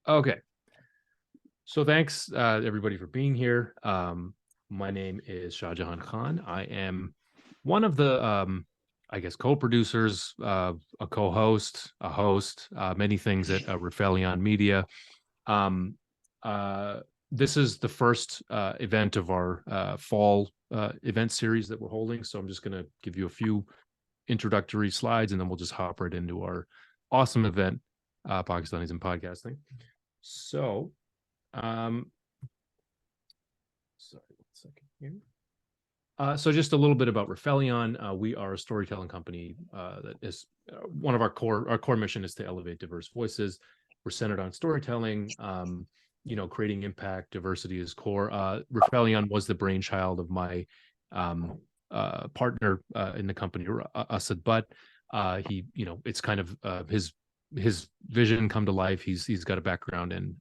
Okay. So thanks everybody for being here. My name is Saadia Khan. I am one of the, I guess, co-producers, a co-host, a host, many things at Rifelion Media. Um, uh, this is the first event of our fall event series that we're holding. So I'm just going to give you a few introductory slides, and then we'll just hop right into our awesome event, Pakistanis in Podcasting. So, sorry, 1 second here. So just a little bit about Rifelion. We are a storytelling company that is one of our core mission is to elevate diverse voices. We're centered on storytelling, creating impact. Diversity is core. Rifelion was the brainchild of my partner in the company, Asad Butt. It's kind of his vision come to life. He's got a background in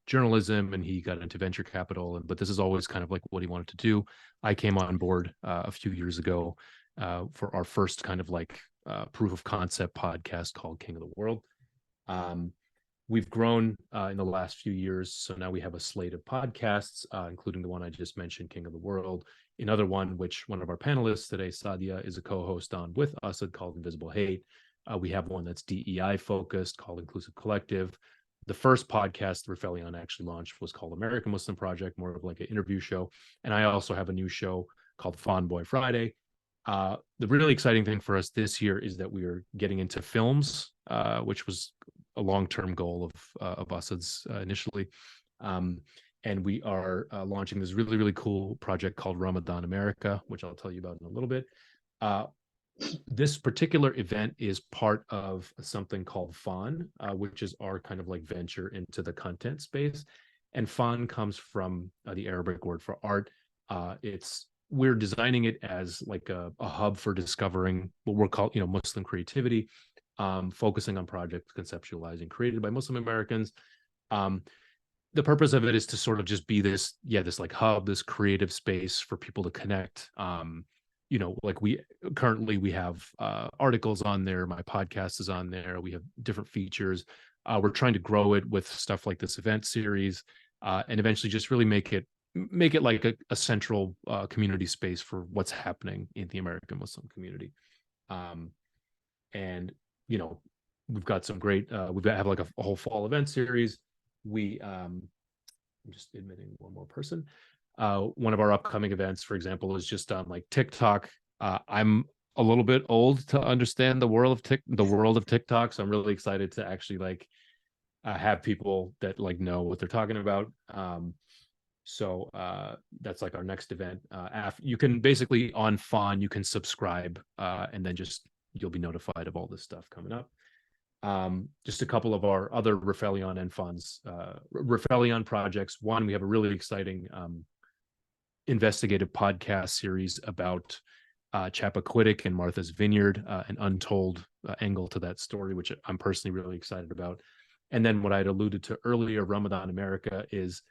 journalism, and he got into venture capital, but this is always kind of like what he wanted to do. I came on board a few years ago for our first kind of like proof of concept podcast called King of the World. We've grown in the last few years, so now we have a slate of podcasts, including the one I just mentioned, King of the World. Another one, which one of our panelists today, Saadia, is a co-host on with Asad, called Invisible Hate. We have one that's DEI focused called Inclusive Collective. The first podcast Rifelion actually launched was called American Muslim Project, more of like an interview show. And I also have a new show called Fawn Boy Friday. The really exciting thing for us this year is that we are getting into films, which was a long-term goal of Asad's initially. And we are launching this really, really cool project called Ramadan America, which I'll tell you about in a little bit. This particular event is part of something called FAN, which is our kind of like venture into the content space. And FAN comes from the Arabic word for art. We're designing it as like a hub for discovering what we're called, Muslim creativity, focusing on projects conceptualizing created by Muslim Americans. The purpose of it is to sort of just be this like hub, this creative space for people to connect. Like we have articles on there. My podcast is on there. We have different features. We're trying to grow it with stuff like this event series, and eventually just really make it like a central community space for what's happening in the American Muslim community. And we've got some great. We've have like a whole fall event series. I'm just admitting one more person. One of our upcoming events, for example, is just on like TikTok. I'm a little bit old to understand the world of TikTok, so I'm really excited to actually like have people that like know what they're talking about. So that's like our next event. You can basically on Fawn, you can subscribe, and then just you'll be notified of all this stuff coming up. Just a couple of our other Rifelion and Funds, Rifelion projects. One, we have a really exciting investigative podcast series about Chappaquiddick and Martha's Vineyard, an untold angle to that story, which I'm personally really excited about. And then what I had alluded to earlier, Ramadan America, is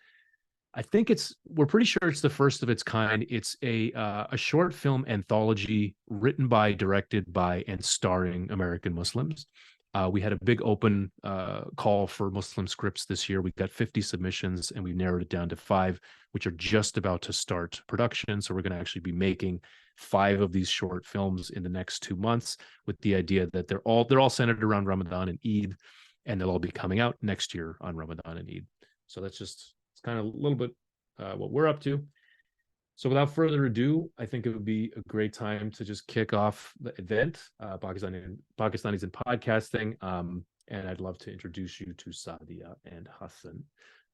we're pretty sure it's the first of its kind. It's a short film anthology written by, directed by, and starring American Muslims. We had a big open call for Muslim scripts this year. We got 50 submissions, and we narrowed it down to 5, which are just about to start production. So we're going to actually be making 5 of these short films in the next 2 months, with the idea that they're all centered around Ramadan and Eid, and they'll all be coming out next year on Ramadan and Eid. So it's kind of a little bit what we're up to. So without further ado, I think it would be a great time to just kick off the event, Pakistanis in Podcasting. And I'd love to introduce you to Saadia and Hassan.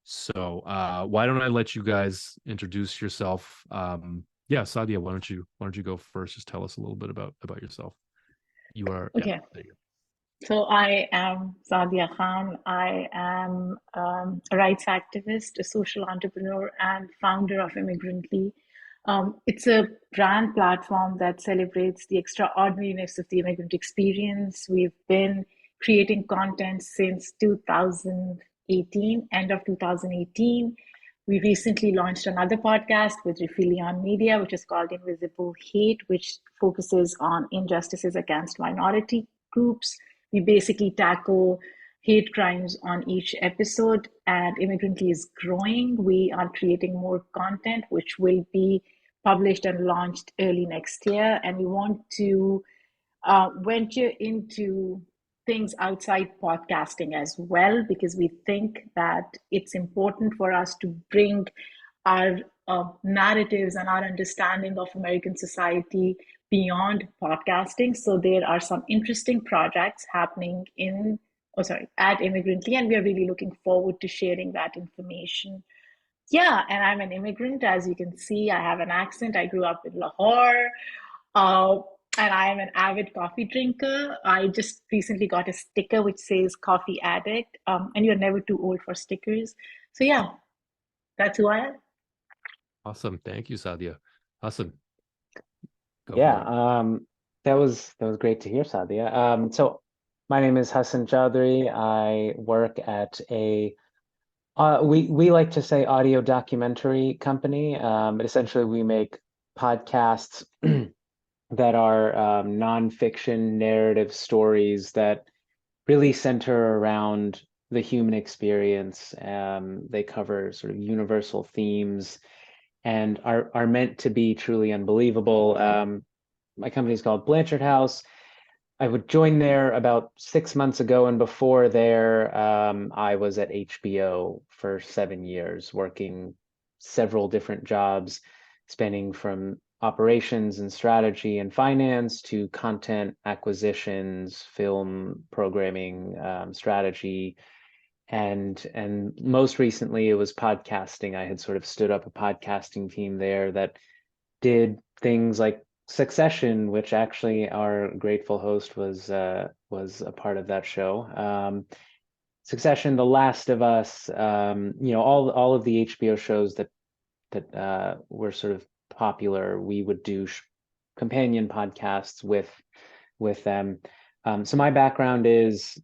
So why don't I let you guys introduce yourself? Saadia, why don't you go first? Just tell us a little bit about yourself. You are okay. Yeah, there you go. So I am Saadia Khan. I am a rights activist, a social entrepreneur, and founder of Immigrantly. It's a brand platform that celebrates the extraordinariness of the immigrant experience. We've been creating content since 2018, end of 2018. We recently launched another podcast with Rifelion Media, which is called Invisible Hate, which focuses on injustices against minority groups. We basically tackle hate crimes on each episode, and Immigrantly is growing. We are creating more content, which will be published and launched early next year. And we want to venture into things outside podcasting as well, because we think that it's important for us to bring our narratives and our understanding of American society beyond podcasting. So there are some interesting projects happening at Immigrantly, and we are really looking forward to sharing that information. Yeah, and I'm an immigrant. As you can see, I have an accent. I grew up in Lahore. Uh, and I am an avid coffee drinker. I just recently got a sticker which says coffee addict. And you're never too old for stickers. So yeah, that's who I am. Awesome. Thank you, Saadia. Hassan, go for it. Yeah, that was great to hear, Saadia. So my name is Hassan Chowdhury. I work at a we like to say audio documentary company. But essentially we make podcasts that are nonfiction narrative stories that really center around the human experience. They cover sort of universal themes and are meant to be truly unbelievable. My company's called Blanchard House. I would join there about 6 months ago, and before there, I was at HBO for 7 years, working several different jobs, spanning from operations and strategy and finance to content acquisitions, film programming, strategy, and most recently it was podcasting. I had sort of stood up a podcasting team there that did things like Succession, which actually our grateful host was a part of that show. Succession, The Last of Us, all of the HBO shows that were sort of popular. We would do companion podcasts with them. So my background is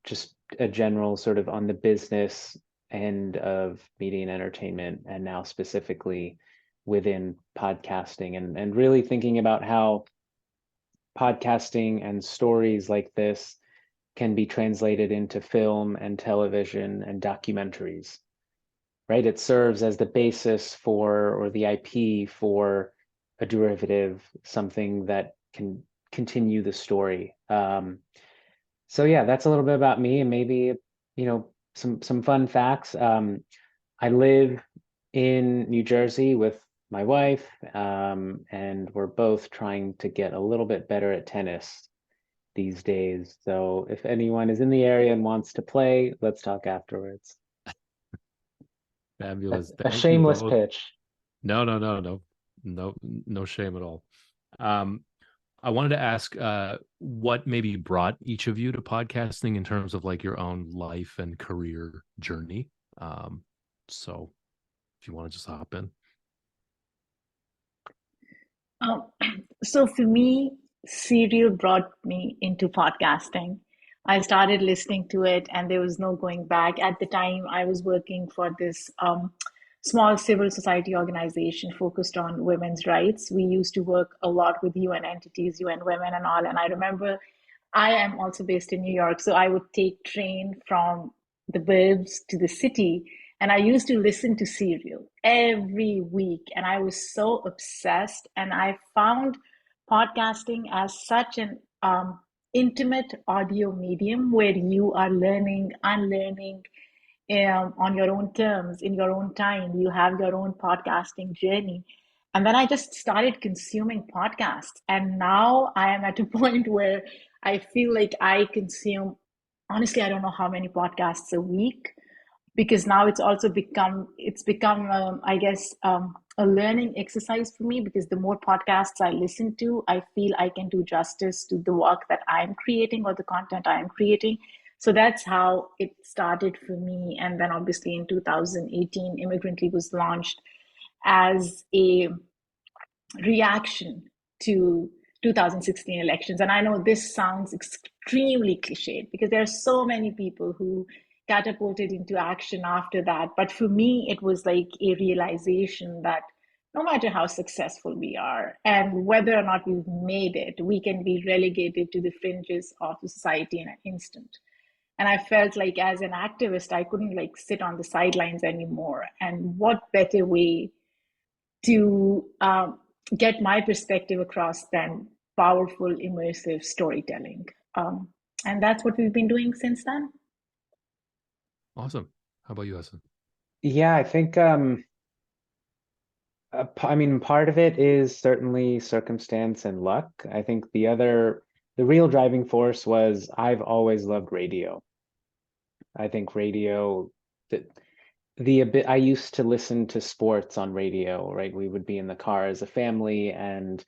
just a general sort of on the business end of media and entertainment, and now specifically within podcasting, and really thinking about how podcasting and stories like this can be translated into film and television and documentaries, right? It serves as the basis for, or the IP for, a derivative, something that can continue the story. So yeah, that's a little bit about me, and maybe, some fun facts. I live in New Jersey with my wife, and we're both trying to get a little bit better at tennis these days. So if anyone is in the area and wants to play, let's talk afterwards. Fabulous. A Thank you shameless both. pitch. No shame at all. I wanted to ask what maybe brought each of you to podcasting in terms of like your own life and career journey. So if you want to just hop in. Um, so for me, Serial brought me into podcasting. I started listening to it, and there was no going back. At the time, I was working for this small civil society organization focused on women's rights. We used to work a lot with UN entities, UN Women, and all. And I remember I am also based in New York, so I would take train from the burbs to the city, and I used to listen to Serial every week, and I was so obsessed. And I found podcasting as such an intimate audio medium where you are learning, unlearning, on your own terms, in your own time. You have your own podcasting journey. And then I just started consuming podcasts. And now I am at a point where I feel like I consume, honestly, I don't know how many podcasts a week, because now it's become I guess a learning exercise for me, because the more podcasts I listen to, I feel I can do justice to the work that I'm creating or the content I'm creating. So that's how it started for me. And then obviously in 2018, Immigrantly was launched as a reaction to 2016 elections. And I know this sounds extremely cliched, because there are so many people who catapulted into action after that. But for me, it was like a realization that no matter how successful we are and whether or not we've made it, we can be relegated to the fringes of the society in an instant. And I felt like as an activist, I couldn't like sit on the sidelines anymore. And what better way to get my perspective across than powerful, immersive storytelling? Um, and that's what we've been doing since then. Awesome. How about you, Hassan? Yeah, I think I mean, part of it is certainly circumstance and luck. I think the real driving force was I've always loved radio. I think radio, the, I used to listen to sports on radio, right? We would be in the car as a family, and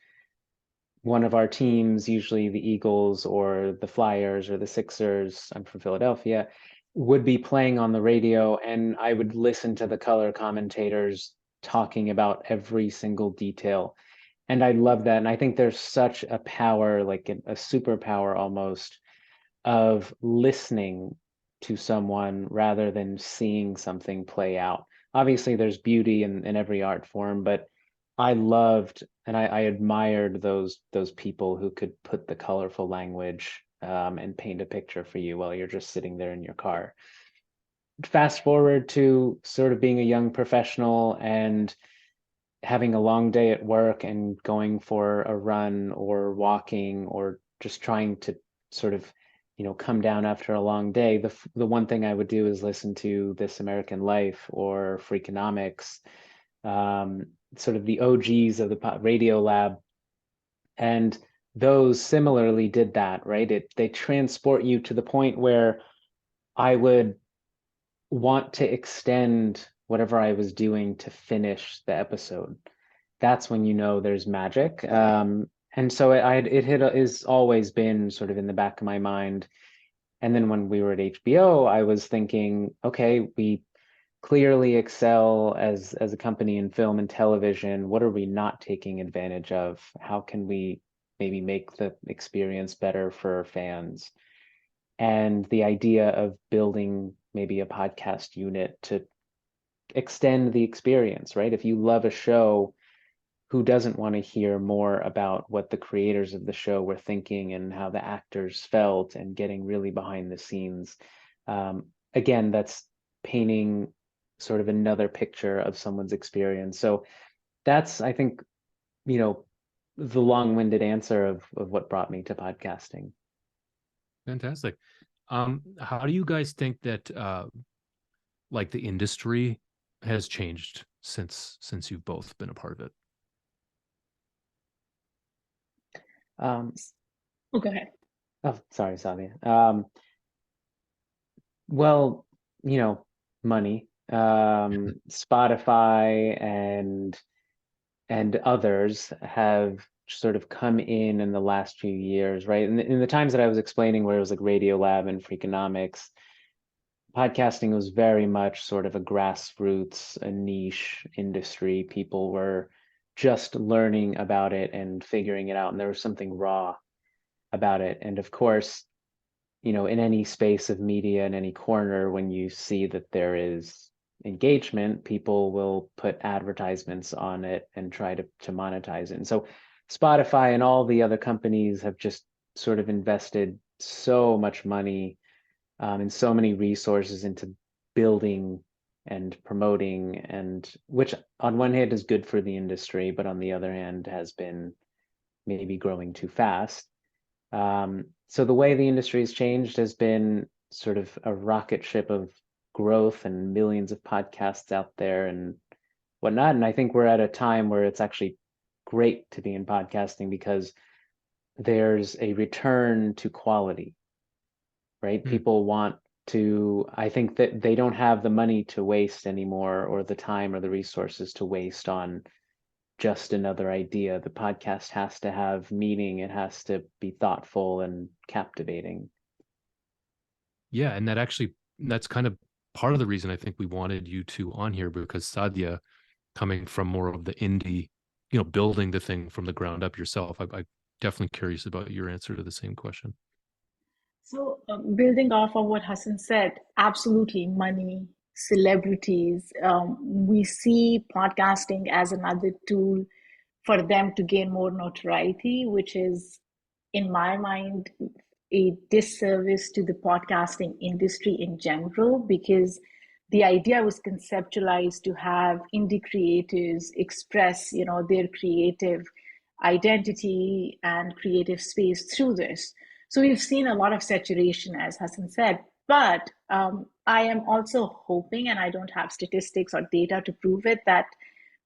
one of our teams, usually the Eagles or the Flyers or the Sixers, I'm from Philadelphia, would be playing on the radio, and I would listen to the color commentators talking about every single detail. And I love that. And I think there's such a power, like a superpower almost, of listening to someone rather than seeing something play out. Obviously, there's beauty in every art form, but I loved and I admired those people who could put the colorful language and paint a picture for you while you're just sitting there in your car. Fast forward to sort of being a young professional and having a long day at work and going for a run or walking or just trying to sort of, come down after a long day, the one thing I would do is listen to This American Life or Freakonomics, sort of the OGs of the Radio Lab. And those similarly did that, right? They transport you to the point where I would want to extend whatever I was doing to finish the episode. That's when you know there's magic. And so is always been sort of in the back of my mind. And then when we were at HBO, I was thinking, okay, we clearly excel as a company in film and television. What are we not taking advantage of? How can we maybe make the experience better for fans? And the idea of building maybe a podcast unit to extend the experience, right? If you love a show, who doesn't want to hear more about what the creators of the show were thinking and how the actors felt and getting really behind the scenes? Again, that's painting sort of another picture of someone's experience. So that's, I think, the long-winded answer of what brought me to podcasting. Fantastic. How do you guys think that like the industry has changed since you've both been a part of it? Go ahead. Oh, sorry, Saadia. Well, money, Spotify and others have sort of come in the last few years, right? In the times that I was explaining, where it was like Radio Lab and Freakonomics, podcasting was very much sort of a grassroots, a niche industry. People were just learning about it and figuring it out, and there was something raw about it. And of course, in any space of media, in any corner, when you see that there is engagement, people will put advertisements on it and try to monetize it. And so Spotify and all the other companies have just sort of invested so much money and so many resources into building and promoting, and which on one hand is good for the industry, but on the other hand has been maybe growing too fast. So the way the industry has changed has been sort of a rocket ship of growth and millions of podcasts out there and whatnot. And I think we're at a time where it's actually great to be in podcasting because there's a return to quality, right? People want to, I think that they don't have the money to waste anymore, or the time or the resources to waste on just another idea. The podcast has to have meaning. It has to be thoughtful and captivating. Yeah, and that's kind of part of the reason I think we wanted you two on here, because Saadia, coming from more of the indie, building the thing from the ground up yourself, I'm definitely curious about your answer to the same question. So, building off of what Hassan said, absolutely money, celebrities. We see podcasting as another tool for them to gain more notoriety, which is, in my mind, a disservice to the podcasting industry in general, because the idea was conceptualized to have indie creators express, their creative identity and creative space through this. So we've seen a lot of saturation, as Hassan said, but I am also hoping, and I don't have statistics or data to prove it, that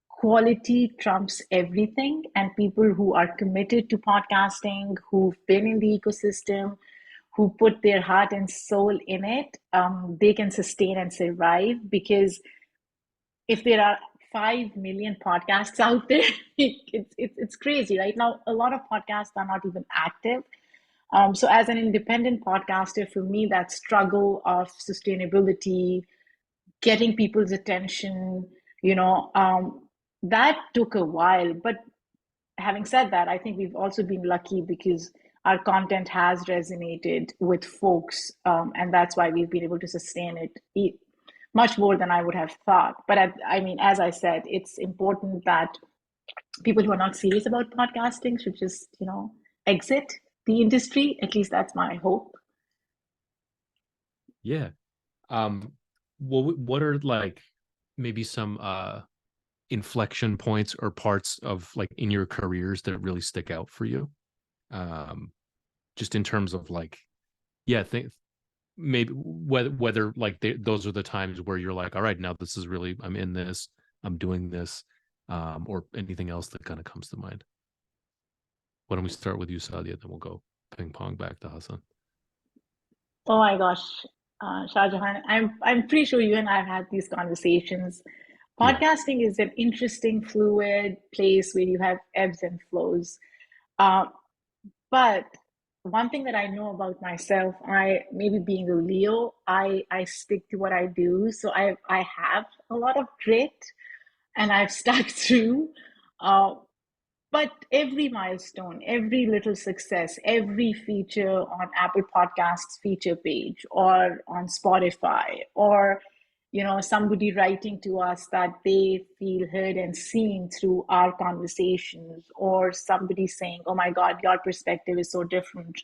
quality trumps everything, and people who are committed to podcasting, who've been in the ecosystem, who put their heart and soul in it, they can sustain and survive. Because if there are 5 million podcasts out there, it's crazy. Right now, a lot of podcasts are not even active. So as an independent podcaster, for me, that struggle of sustainability, getting people's attention, that took a while. But having said that, I think we've also been lucky because our content has resonated with folks, and that's why we've been able to sustain it much more than I would have thought. But I mean, as I said, it's important that people who are not serious about podcasting should just, exit the industry. At least that's my hope. Yeah. What are like maybe some inflection points or parts of like in your careers that really stick out for you? Just in terms of like, maybe whether like those are the times where you're like, all right, now this is really, I'm in this, I'm doing this, or anything else that kind of comes to mind. Why don't we start with you, Saadia, then we'll go ping pong back to Hassan. Oh my gosh, Shah Jahan, I'm pretty sure you and I have had these conversations. Yeah. Podcasting is an interesting, fluid place where you have ebbs and flows. Uh, but one thing that I know about myself, I maybe being a Leo, I stick to what I do. So I have a lot of grit, and I've stuck through. Uh, but every milestone, every little success, every feature on Apple Podcasts feature page or on Spotify, or somebody writing to us that they feel heard and seen through our conversations, or somebody saying, "Oh my God, your perspective is so different."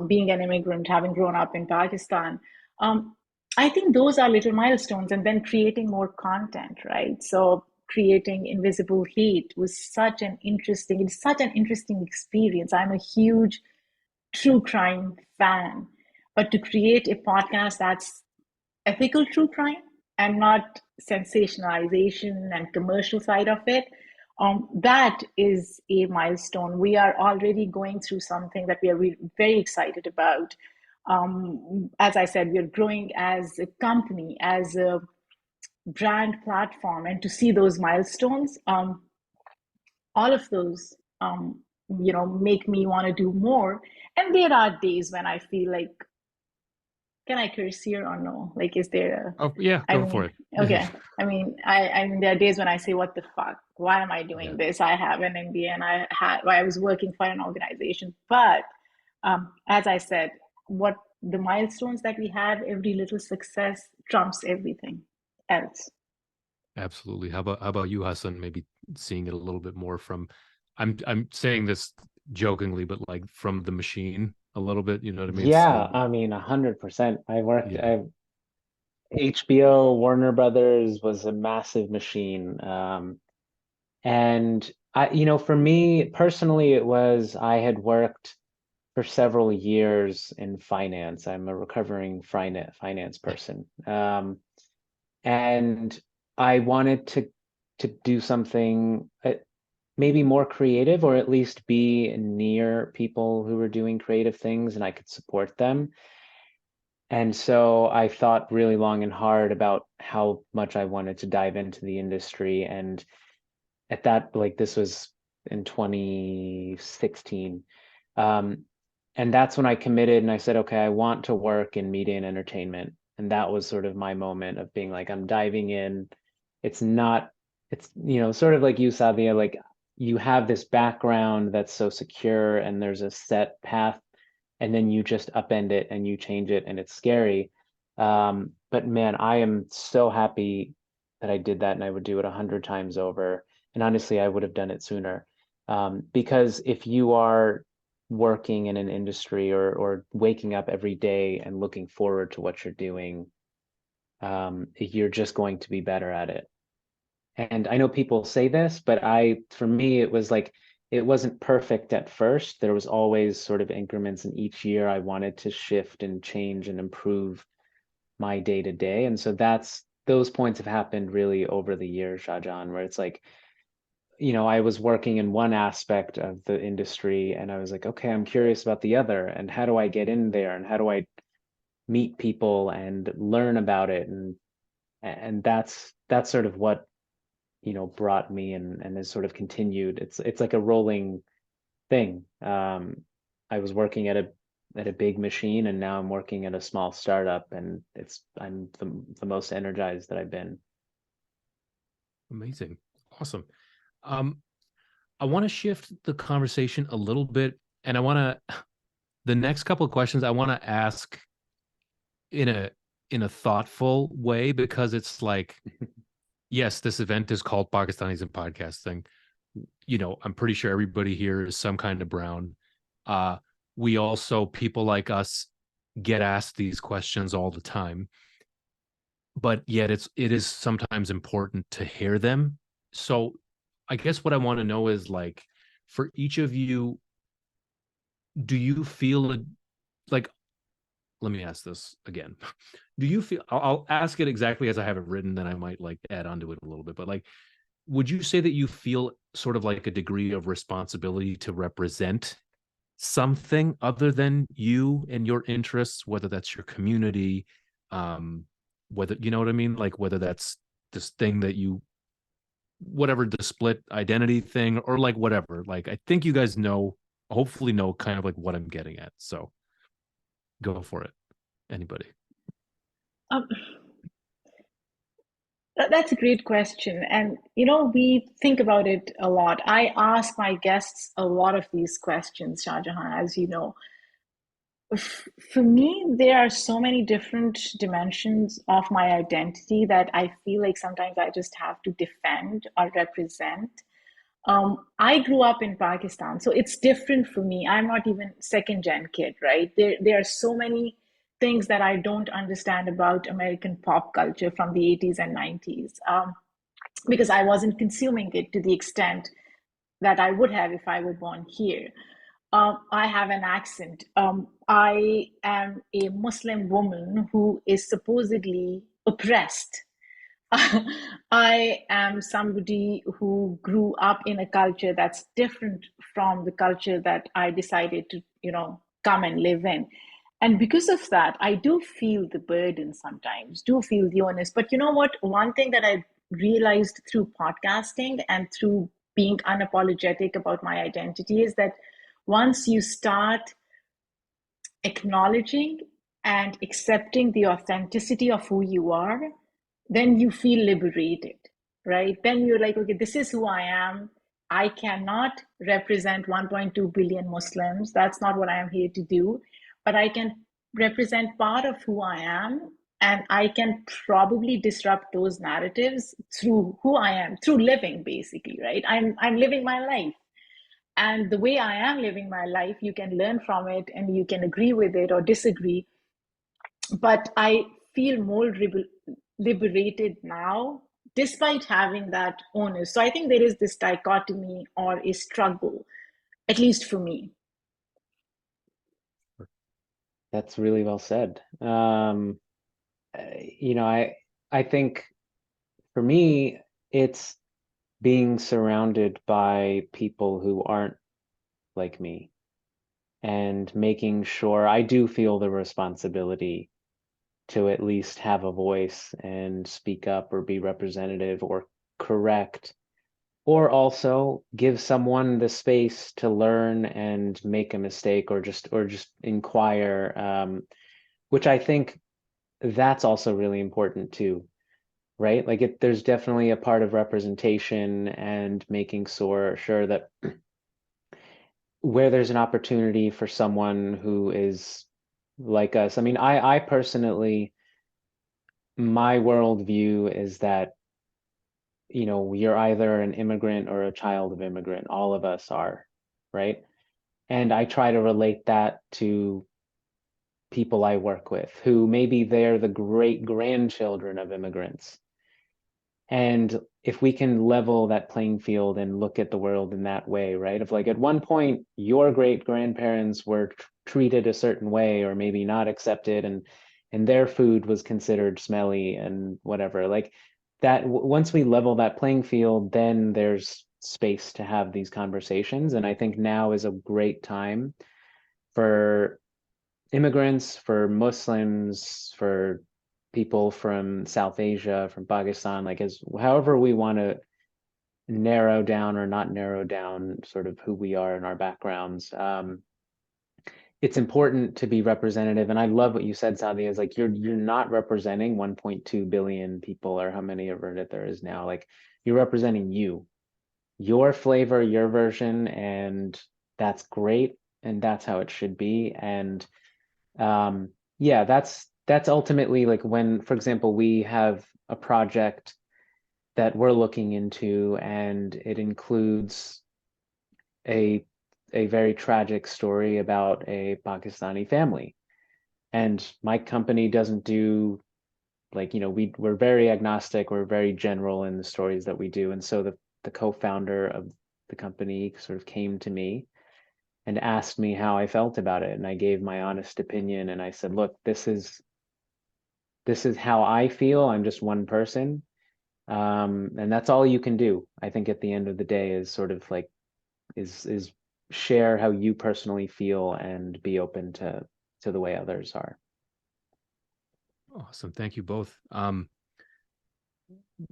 Being an immigrant, having grown up in Pakistan, um, I think those are little milestones, and then creating more content, right? So creating Invisible Heat was it's such an interesting experience. I'm a huge true crime fan, but to create a podcast that's ethical true crime and not sensationalization and commercial side of it, that is a milestone. We are already going through something that we are very excited about. As I said, we are growing as a company, as a brand platform, and to see those milestones, all of those, make me want to do more. And there are days when I feel like, can I curse here or no? Like, is there Oh yeah, I go for mean, it. okay. I mean, there are days when I say, "What the fuck? Why am I Yeah, doing this?" I have an MBA, and I was working for an organization. But as I said, what the milestones that we have, every little success trumps everything else. absolutely. How about you, Hassan? Maybe seeing it a little bit more from, I'm saying this jokingly, but like from the machine a little bit. You know what I mean? Yeah, Seeing, I mean, 100%. yeah, HBO, Warner Brothers was a massive machine. And for me personally, I had worked for several years in finance. I'm a recovering finance person. And I wanted to do something maybe more creative, or at least be near people who were doing creative things and I could support them. And so I thought really long and hard about how much I wanted to dive into the industry. And at that, like, this was in 2016. Um, and that's when I committed and I said, okay, I want to work in media and entertainment. And that was sort of my moment of being like, I'm diving in. It's not, it's, sort of like you, Savia, like you have this background that's so secure and there's a set path, and then you just upend it and you change it and it's scary. But man, I am so happy that I did that, and I would do it 100 times over. And honestly, I would have done it sooner. Because if you are working in an industry or waking up every day and looking forward to what you're doing, you're just going to be better at it. And I know people say this, but for me, it was like, it wasn't perfect at first. There was always sort of increments, and each year I wanted to shift and change and improve my day to day. And so those points have happened really over the years, Shahjahan, where it's like, I was working in one aspect of the industry and I was like, okay, I'm curious about the other. And how do I get in there? And how do I meet people and learn about it? And that's sort of what, brought me and has sort of continued. It's like a rolling thing. I was working at a big machine, and now I'm working at a small startup, and I'm the most energized that I've been. Amazing. Awesome. I want to shift the conversation a little bit, and the next couple of questions I want to ask in a thoughtful way, because it's like, yes, this event is called Pakistanis in Podcasting. I'm pretty sure everybody here is some kind of brown. We also, people like us, get asked these questions all the time, but yet it is sometimes important to hear them. So I guess what I want to know is, like, for each of you, do you feel like, let me ask this again. Do you feel, I'll ask it exactly as I have it written, then I might like add onto it a little bit, but like, would you say that you feel sort of like a degree of responsibility to represent something other than you and your interests, whether that's your community, whether, you know what I mean? Like, whether that's this thing that you, whatever, the split identity thing, or like whatever. Like, I think you guys hopefully know kind of like what I'm getting at. So go for it. Anybody? Um, that's a great question. And, we think about it a lot. I ask my guests a lot of these questions, Shah Jahan, as you know. For me, there are so many different dimensions of my identity that I feel like sometimes I just have to defend or represent. I grew up in Pakistan, so it's different for me. I'm not even second gen kid, right? There are so many things that I don't understand about American pop culture from the 80s and 90s, because I wasn't consuming it to the extent that I would have if I were born here. I have an accent. I am a Muslim woman who is supposedly oppressed. I am somebody who grew up in a culture that's different from the culture that I decided to, come and live in. And because of that, I do feel the burden sometimes, do feel the onus. But you know what? One thing that I realized through podcasting and through being unapologetic about my identity is that once you start acknowledging and accepting the authenticity of who you are, then you feel liberated, right? Then you're like, okay, this is who I am. I cannot represent 1.2 billion Muslims. That's not what I am here to do. But I can represent part of who I am, and I can probably disrupt those narratives through who I am, through living, basically, right? I'm living my life. And the way I am living my life, you can learn from it and you can agree with it or disagree. But I feel more liberated now, despite having that onus. So I think there is this dichotomy or a struggle, at least for me. That's really well said. I think for me, it's being surrounded by people who aren't like me and making sure I do feel the responsibility to at least have a voice and speak up or be representative or correct, or also give someone the space to learn and make a mistake or just inquire, which I think that's also really important too, right? Like there's definitely a part of representation and making sure that where there's an opportunity for someone who is like us. I mean, I personally, my worldview is that, you're either an immigrant or a child of immigrant. All of us are, right? And I try to relate that to people I work with who maybe they're the great grandchildren of immigrants. And if we can level that playing field and look at the world in that way, right? Of like at one point, your great grandparents were treated a certain way or maybe not accepted, and their food was considered smelly and whatever. Like that, once we level that playing field, then there's space to have these conversations. And I think now is a great time for immigrants, for Muslims, for people from South Asia, from Pakistan, like as however we want to narrow down or not narrow down sort of who we are and our backgrounds. It's important to be representative. And I love what you said, Sadia, is like you're not representing 1.2 billion people or how many ever that there is now. Like you're representing you, your flavor, your version, and that's great. And that's how it should be. And yeah, that's ultimately like when, for example, we have a project that we're looking into, and it includes a a very tragic story about a Pakistani family. And my company doesn't do like, we're very agnostic, we're very general in the stories that we do. And so the co-founder of the company sort of came to me and asked me how I felt about it. And I gave my honest opinion. And I said, look, this is how I feel. I'm just one person. And that's all you can do. I think at the end of the day is sort of like is share how you personally feel and be open to the way others are. Awesome. Thank you both.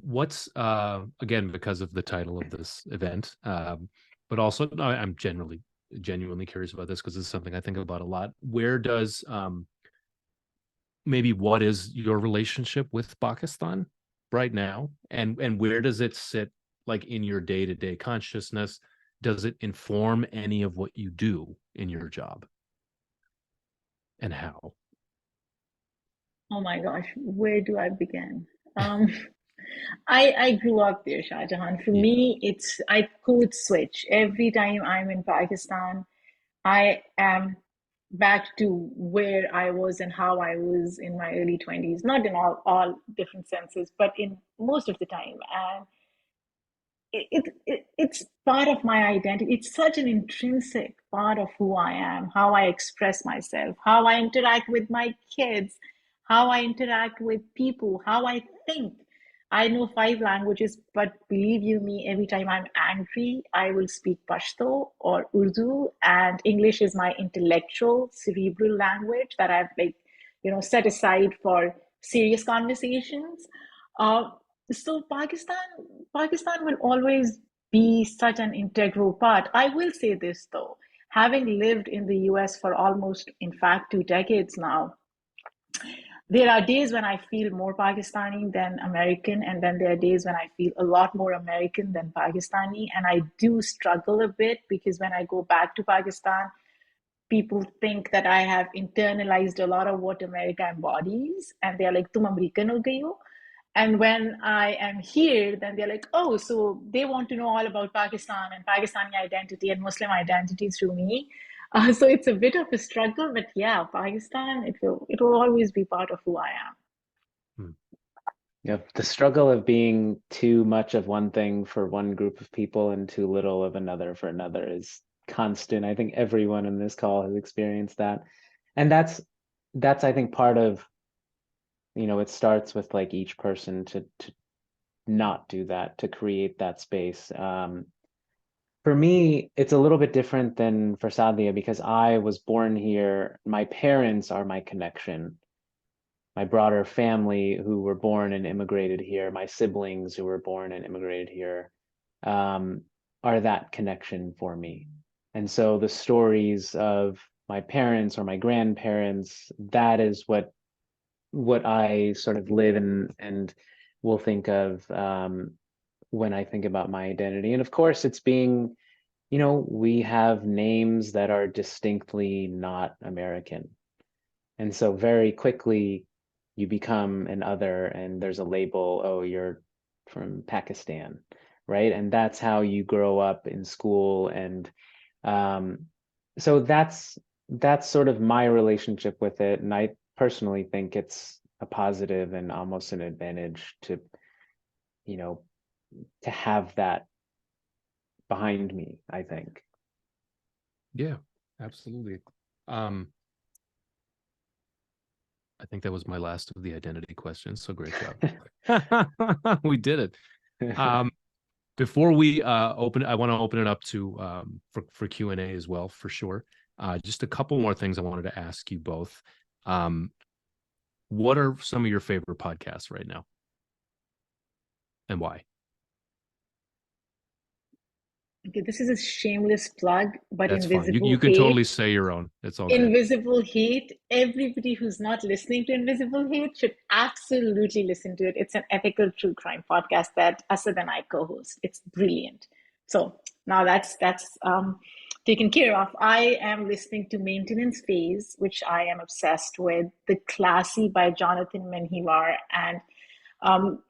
What's again, because of the title of this event, but also I'm genuinely curious about this because it's something I think about a lot. Where does maybe what is your relationship with Pakistan right now, and where does it sit like in your day-to-day consciousness? Does it inform any of what you do in your job, and how? Oh my gosh, where do I begin? Um, I grew up there, Shah Jahan. For Yeah. me, I code switch. Every time I'm in Pakistan, I am back to where I was and how I was in my early 20s. Not in all different senses, but in most of the time. And it's part of my identity. It's such an intrinsic part of who I am, how I express myself, how I interact with my kids, how I interact with people, how I think. I know 5 languages, but believe you me, every time I'm angry, I will speak Pashto or Urdu, and English is my intellectual, cerebral language that I've set aside for serious conversations. Uh, so Pakistan will always be such an integral part. I will say this though, having lived in the US for almost, in fact, 2 decades now, there are days when I feel more Pakistani than American, and then there are days when I feel a lot more American than Pakistani. And I do struggle a bit because when I go back to Pakistan, people think that I have internalized a lot of what America embodies, and they're like, "Tum American ho gayi ho." And when I am here, then they're like, "Oh, so they want to know all about Pakistan and Pakistani identity and Muslim identity through me." So it's a bit of a struggle, but yeah, Pakistan, it will always be part of who I am. Hmm. The struggle of being too much of one thing for one group of people and too little of another for another is constant. I think everyone in this call has experienced that. And that's I think part of, it starts with like each person to not do that, to create that space. For me, it's a little bit different than for Sadia because I was born here. My parents are my connection. My broader family who were born and immigrated here, my siblings who were born and immigrated here, um, are that connection for me. And so the stories of my parents or my grandparents, that is what I sort of live in and will think of when I think about my identity. And of course, it's being, we have names that are distinctly not American. And so very quickly you become an other and there's a label, oh, you're from Pakistan, right? And that's how you grow up in school. And um, so that's sort of my relationship with it, and I personally think it's a positive and almost an advantage to, you know, to have that behind me, I think. Yeah, absolutely. I think that was my last of the identity questions. So great job. We did it. Before we open, I want to open it up to for Q&A as well, for sure. Just a couple more things I wanted to ask you both. What are some of your favorite podcasts right now, and why? Okay, this is a shameless plug, but That's fine. You Invisible you can Hate. totally say your own. It's all good. Invisible Hate. Everybody who's not listening to Invisible Hate should absolutely listen to it. It's an ethical true crime podcast that Asad and I co-host. It's brilliant. So now that's taken care of. I am listening to Maintenance Phase, which I am obsessed with. The Classy by Jonathan Menjivar, and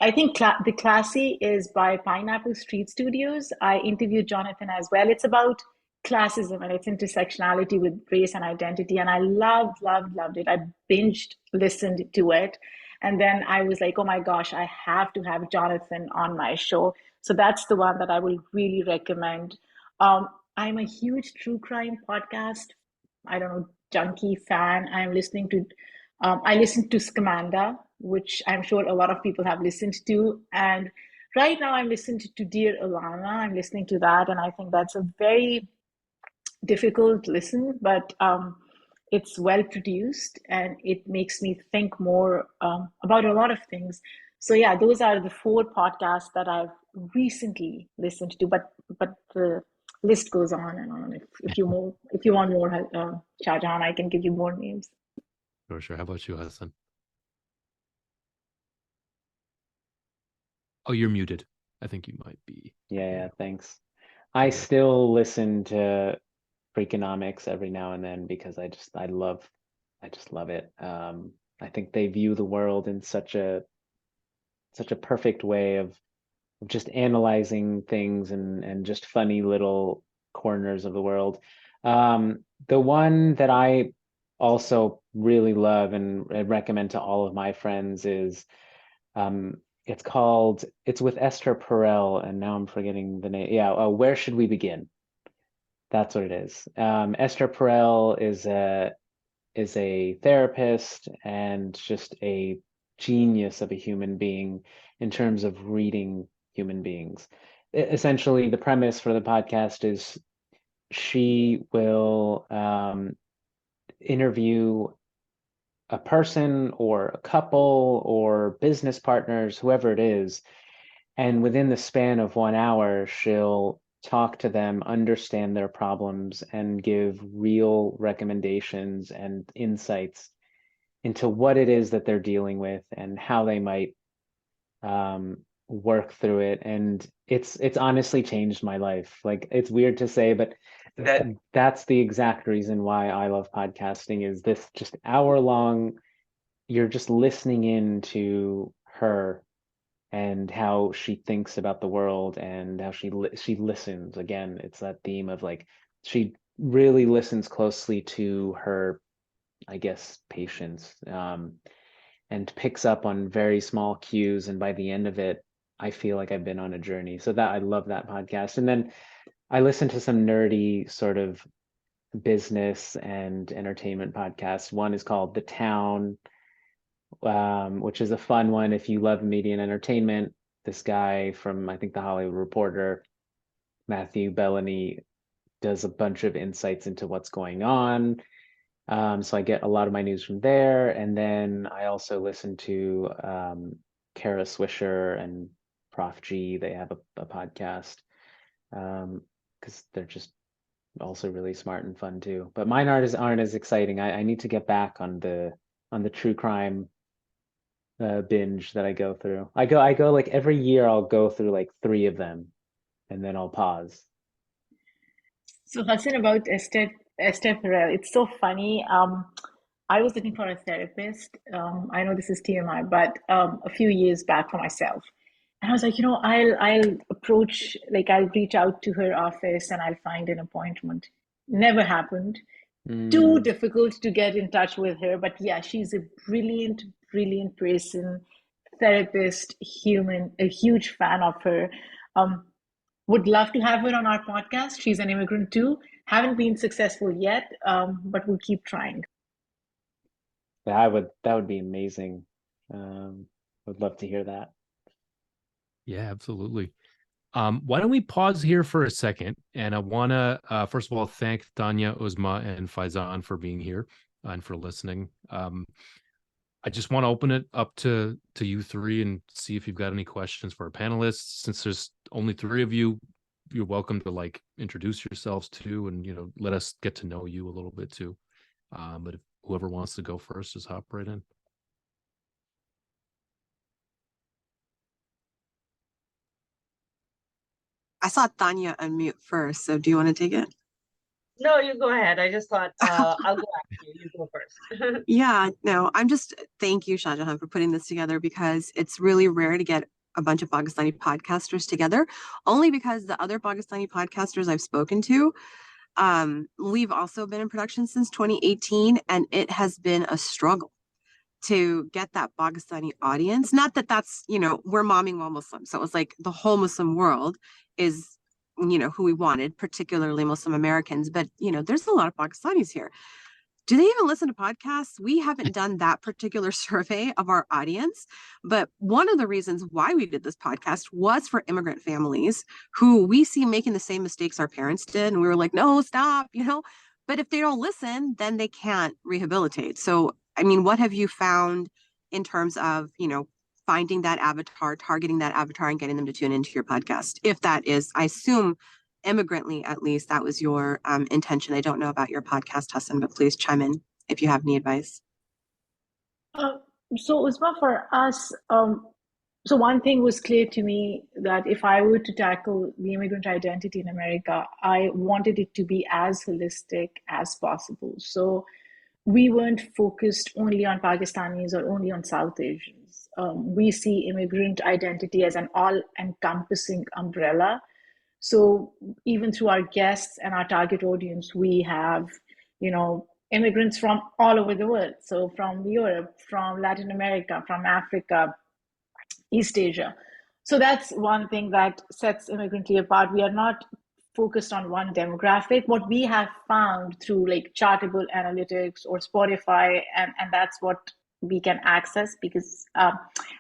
I think The Classy is by Pineapple Street Studios. I interviewed Jonathan as well. It's about classism and its intersectionality with race and identity. And I loved, loved, loved it. I binged listened to it. And then I was like, oh my gosh, I have to have Jonathan on my show. So that's the one that I will really recommend. I'm a huge true crime podcast, I don't know, junkie fan. I listened to Scamanda, which I'm sure a lot of people have listened to. And right now I'm listening to Dear Alana. I'm listening to that, and I think that's a very difficult listen, but it's well produced and it makes me think more about a lot of things. So yeah, those are the four podcasts that I've recently listened to, but the list goes on and on. If you want more, Shahjahan, I can give you more names. Sure. How about you, Hassan? Oh, you're muted. I think you might be. Yeah, thanks. I still listen to Freakonomics every now and then because I just love it. I think they view the world in such a perfect way of just analyzing things and just funny little corners of the world. The one that I also really love and recommend to all of my friends is it's with Esther Perel, and now I'm forgetting the name. Yeah, Where Should We Begin? That's what it is. Esther Perel is a therapist and just a genius of a human being in terms of reading human beings. Essentially, the premise for the podcast is she will interview a person or a couple or business partners, whoever it is, and within the span of 1 hour, she'll talk to them, understand their problems, and give real recommendations and insights into what it is that they're dealing with and how they might work through it. And it's honestly changed my life. Like, it's weird to say, but that's the exact reason why I love podcasting, is this just hour long, you're just listening in to her and how she thinks about the world and how she listens. Again, it's that theme of like, she really listens closely to her, I guess, patients, and picks up on very small cues. And by the end of it, I feel like I've been on a journey. So that I love that podcast. And then I listen to some nerdy sort of business and entertainment podcasts. One is called The Town, which is a fun one if you love media and entertainment. This guy from, I think, The Hollywood Reporter, Matthew Bellany, does a bunch of insights into what's going on. So I get a lot of my news from there. And then I also listen to Kara Swisher and Prof G. They have a podcast because they're just also really smart and fun too. But mine aren't as exciting. I need to get back on the true crime binge that I go through. I go like every year I'll go through like 3 of them and then I'll pause. So Hassan, about Esther Perel, it's so funny. I was looking for a therapist. I know this is TMI, but a few years back for myself. And I was like, I'll reach out to her office and I'll find an appointment. Never happened. Too difficult to get in touch with her. But yeah, she's a brilliant, brilliant person, therapist, human, a huge fan of her. Um, would love to have her on our podcast. She's an immigrant too. Haven't been successful yet, but we'll keep trying. That would be amazing. Would love to hear that. Yeah, absolutely. Why don't we pause here for a second? And I want to, first of all, thank Tanya, Uzma, and Faizan for being here and for listening. I just want to open it up to you three and see if you've got any questions for our panelists. Since there's only three of you, you're welcome to like introduce yourselves too, and let us get to know you a little bit too. But if whoever wants to go first, just hop right in. I saw Tanya unmute first, so do you want to take it? No, you go ahead. I just thought I'll go after you. You go first. Yeah, no, thank you, Shah Jahan, for putting this together, because it's really rare to get a bunch of Pakistani podcasters together, only because the other Pakistani podcasters I've spoken to, we've also been in production since 2018, and it has been a struggle to get that Pakistani audience. Not that that's, we're momming while Muslim. So it was like the whole Muslim world is, who we wanted, particularly Muslim Americans. But, there's a lot of Pakistanis here. Do they even listen to podcasts? We haven't done that particular survey of our audience. But one of the reasons why we did this podcast was for immigrant families who we see making the same mistakes our parents did. And we were like, no, stop, But if they don't listen, then they can't rehabilitate. So, I mean, what have you found in terms of, finding that avatar, targeting that avatar, and getting them to tune into your podcast? If that is, I assume, immigrantly, at least, that was your intention. I don't know about your podcast, Hassan, but please chime in if you have any advice. So Uzma, for us, so one thing was clear to me, that if I were to tackle the immigrant identity in America, I wanted it to be as holistic as possible. So we weren't focused only on Pakistanis or only on South Asians. We see immigrant identity as an all-encompassing umbrella. So even through our guests and our target audience, we have, immigrants from all over the world. So from Europe, from Latin America, from Africa, East Asia. So that's one thing that sets Immigrantly apart. We are not focused on one demographic. What we have found through like Chartable Analytics or Spotify, and that's what we can access, because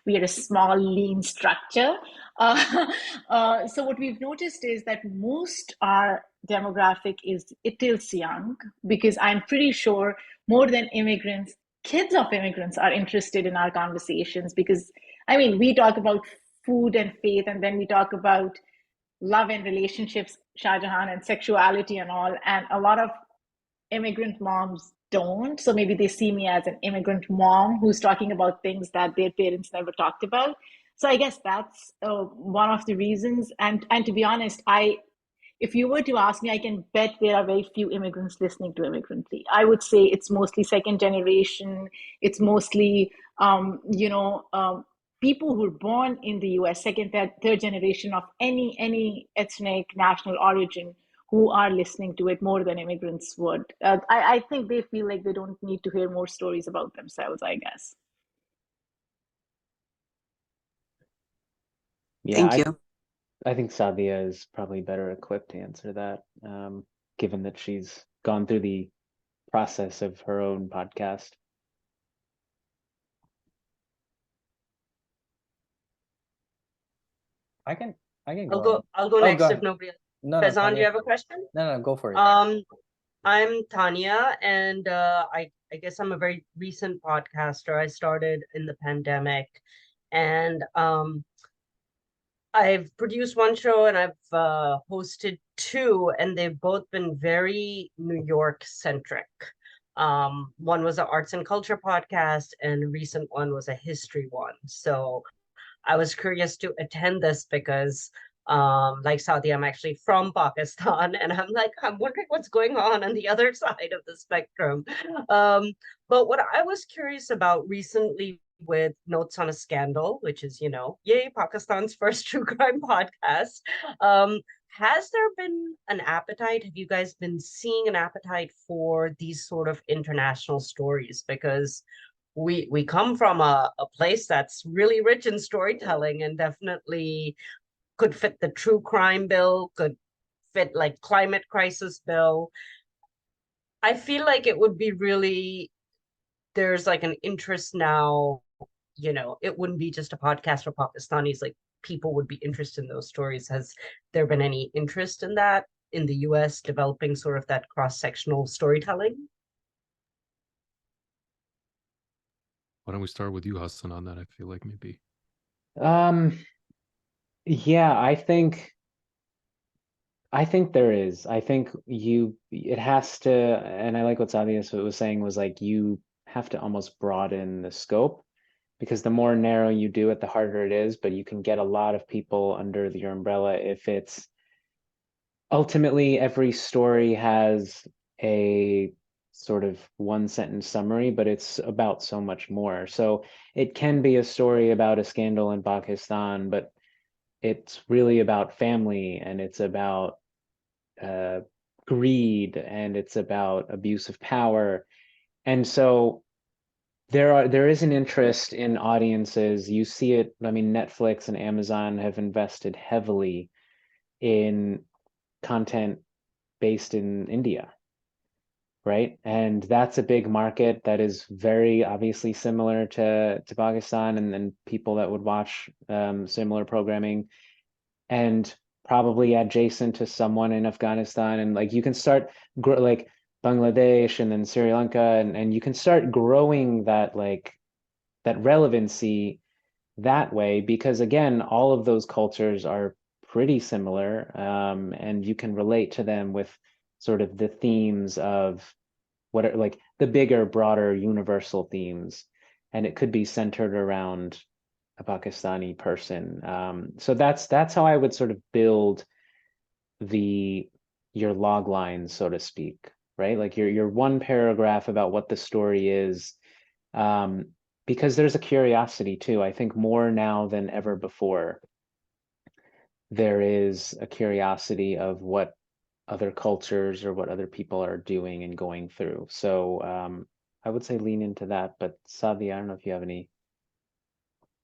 we are a small, lean structure. So what we've noticed is that most our demographic is young, because I'm pretty sure more than immigrants, kids of immigrants are interested in our conversations, because I mean, we talk about food and faith, and then we talk about love and relationships, Shah Jahan, and sexuality and all. And a lot of immigrant moms don't. So maybe they see me as an immigrant mom who's talking about things that their parents never talked about. So I guess that's one of the reasons. And to be honest, if you were to ask me, I can bet there are very few immigrants listening to Immigrantly. I would say it's mostly second generation. It's mostly, people who were born in the US, second, third generation of any ethnic, national origin, who are listening to it more than immigrants would. I think they feel like they don't need to hear more stories about themselves, I guess. Yeah, Thank you. I think Saadia is probably better equipped to answer that, given that she's gone through the process of her own podcast. I can I'll on. go next go if ahead. nobody else. No, Faizan, do you Tanya. have a question? No, go for it. I'm Tanya, and I guess I'm a very recent podcaster. I started in the pandemic, and I've produced one show and I've hosted two, and they've both been very New York centric. One was an arts and culture podcast, and a recent one was a history one. So I was curious to attend this because, like Saudi, I'm actually from Pakistan, and I'm wondering what's going on the other side of the spectrum. But what I was curious about recently with Notes on a Scandal, which is, yay, Pakistan's first true crime podcast. Has there been an appetite? Have you guys been seeing an appetite for these sort of international stories? Because we come from a place that's really rich in storytelling and definitely could fit the true crime bill, could fit like climate crisis bill. I feel like it would be really, there's like an interest now, it wouldn't be just a podcast for Pakistanis, like people would be interested in those stories. Has there been any interest in that in the US, developing sort of that cross-sectional storytelling? Why don't we start with you, Hassan, on that? I feel like maybe. Yeah, I think there is. I think it has to, and I like what Saadia was saying, was like you have to almost broaden the scope, because the more narrow you do it, the harder it is, but you can get a lot of people under your umbrella if it's ultimately every story has a sort of one sentence summary, but it's about so much more. So it can be a story about a scandal in Pakistan, but it's really about family, and it's about greed, and it's about abuse of power. And so there is an interest in audiences. You see it, I mean, Netflix and Amazon have invested heavily in content based in India, right? And that's a big market that is very obviously similar to Pakistan, and then people that would watch similar programming, and probably adjacent to someone in Afghanistan. And like you can start like Bangladesh and then Sri Lanka, and you can start growing that like that relevancy that way, because again, all of those cultures are pretty similar, and you can relate to them with sort of the themes of what are like the bigger, broader, universal themes, and it could be centered around a Pakistani person. So that's how I would sort of build your log lines, so to speak, right? Like your one paragraph about what the story is, because there's a curiosity too. I think more now than ever before, there is a curiosity of what other cultures or what other people are doing and going through. So I would say lean into that. But Sadia, I don't know if you have any.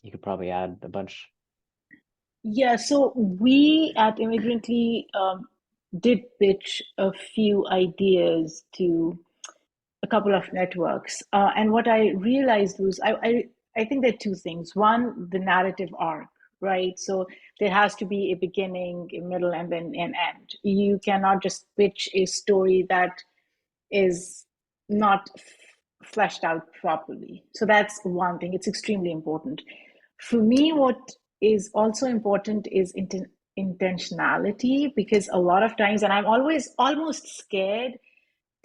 You could probably add a bunch. Yeah, so we at Immigrantly did pitch a few ideas to a couple of networks. And what I realized was I think there are two things. One, the narrative arc, right? So there has to be a beginning, a middle, and then an end. You cannot just pitch a story that is not fleshed out properly. So that's one thing. It's extremely important. For me, what is also important is intentionality, because a lot of times, and I'm always almost scared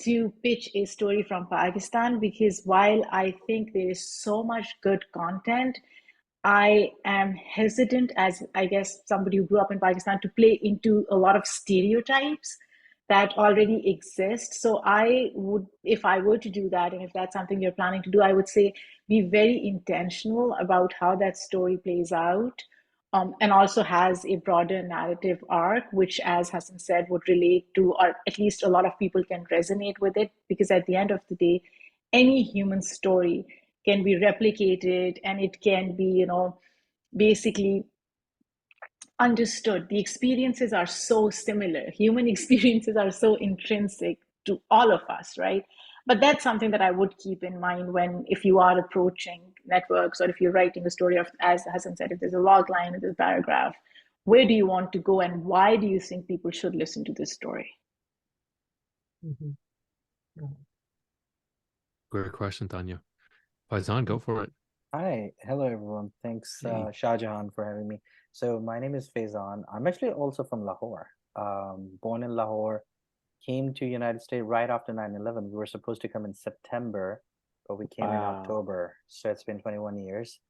to pitch a story from Pakistan, because while I think there is so much good content, I am hesitant, as I guess somebody who grew up in Pakistan, to play into a lot of stereotypes that already exist. So I would, if I were to do that, and if that's something you're planning to do, I would say be very intentional about how that story plays out, and also has a broader narrative arc, which, as Hassan said, would relate to, or at least a lot of people can resonate with it, because at the end of the day, any human story can be replicated, and it can be, basically understood. The experiences are so similar. Human experiences are so intrinsic to all of us, right? But that's something that I would keep in mind when, if you are approaching networks, or if you're writing a story of, as Hassan said, if there's a log line, if there's a paragraph, where do you want to go, and why do you think people should listen to this story? Mm-hmm. Great question, Tanya. Faizan, go for it. Hi, hello everyone. Thanks, Hey. Shah Jahan, for having me. So my name is Faizan. I'm actually also from Lahore. Born in Lahore, came to United States right after 9/11. We were supposed to come in September, but we came in Wow. October. So it's been 21 years.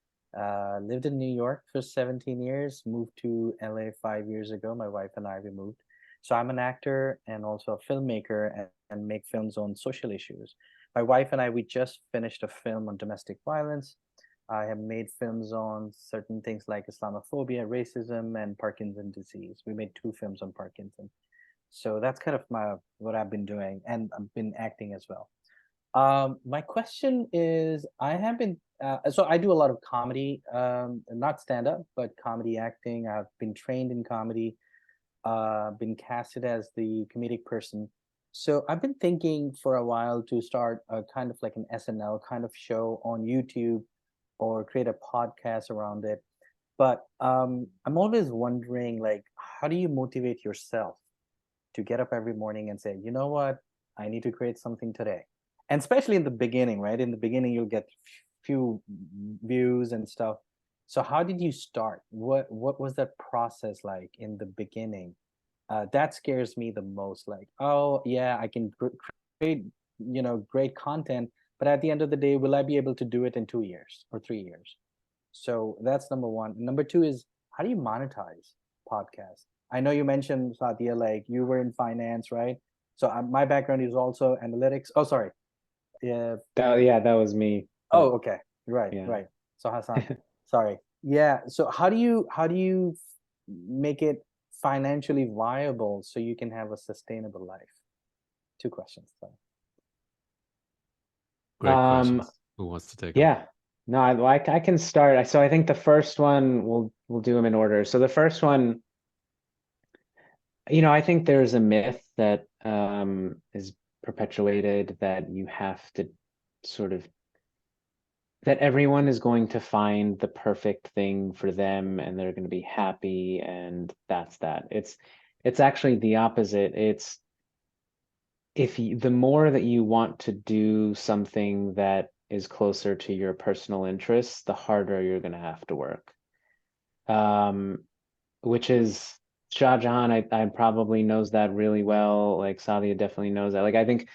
Lived in New York for 17 years, moved to LA 5 years ago. My wife and I, we moved. So I'm an actor and also a filmmaker, and make films on social issues. My wife and I, we just finished a film on domestic violence. I have made films on certain things like Islamophobia, racism, and Parkinson's disease. We made 2 films on Parkinson. So that's kind of what I've been doing, and I've been acting as well. My question is, I have been so I do a lot of comedy, not stand-up, but comedy acting. I've been trained in comedy, been casted as the comedic person. So I've been thinking for a while to start a kind of like an SNL kind of show on YouTube or create a podcast around it. But I'm always wondering, like, how do you motivate yourself to get up every morning and say, you know what, I need to create something today? And especially in the beginning, right? In the beginning, you'll get few views and stuff. So how did you start? What was that process like in the beginning? That scares me the most. Like, oh yeah, I can create, great content, but at the end of the day, will I be able to do it in 2 years or 3 years? So that's number one. Number two is, how do you monetize podcasts? I know you mentioned, Satya, like you were in finance, right? So my background is also analytics. Oh, sorry. Yeah. Yeah, that was me. Oh, okay. Right, Yeah. right. So Hassan, sorry. Yeah. So how do you make it financially viable so you can have a sustainable life? 2 questions. Sorry. Great questions. Who wants to take them? Yeah. No, I can start. So I think the first one, we'll do them in order. So the first one, I think there's a myth that is perpetuated that you have to sort of that everyone is going to find the perfect thing for them and they're going to be happy, and that's that. It's actually the opposite. It's the more that you want to do something that is closer to your personal interests, the harder you're going to have to work. Which is Shah Jahan, I probably knows that really well. Like Saadia definitely knows that. Like I think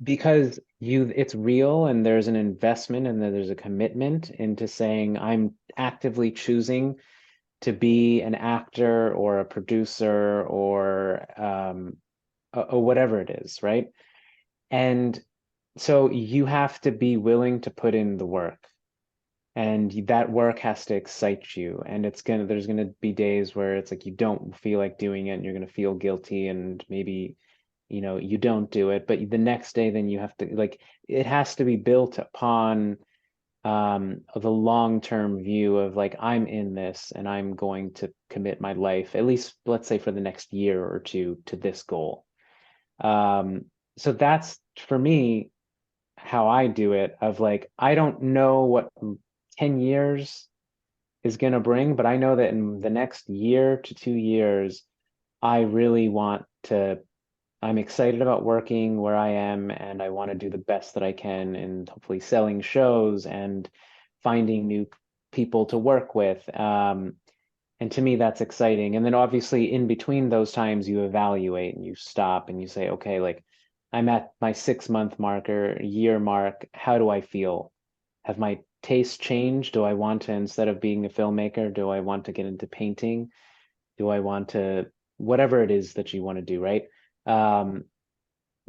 because it's real and there's an investment and there's a commitment into saying I'm actively choosing to be an actor or a producer or whatever it is, right? And so you have to be willing to put in the work, and that work has to excite you. And there's gonna be days where it's like you don't feel like doing it and you're gonna feel guilty, and maybe you don't do it, but the next day then you have to, like, it has to be built upon the long-term view of like, I'm in this and I'm going to commit my life, at least let's say for the next year or two, to this goal. So that's, for me, how I do it. Of like, I don't know what 10 years is going to bring, but I know that in the next year to 2 years, I really want to, I'm excited about working where I am, and I want to do the best that I can, and hopefully selling shows and finding new people to work with. And to me, that's exciting. And then obviously in between those times, you evaluate and you stop and you say, okay, like I'm at my 6-month marker, year mark. How do I feel? Have my tastes changed? Do I want to, instead of being a filmmaker, do I want to get into painting? Do I want to, whatever it is that you want to do, right?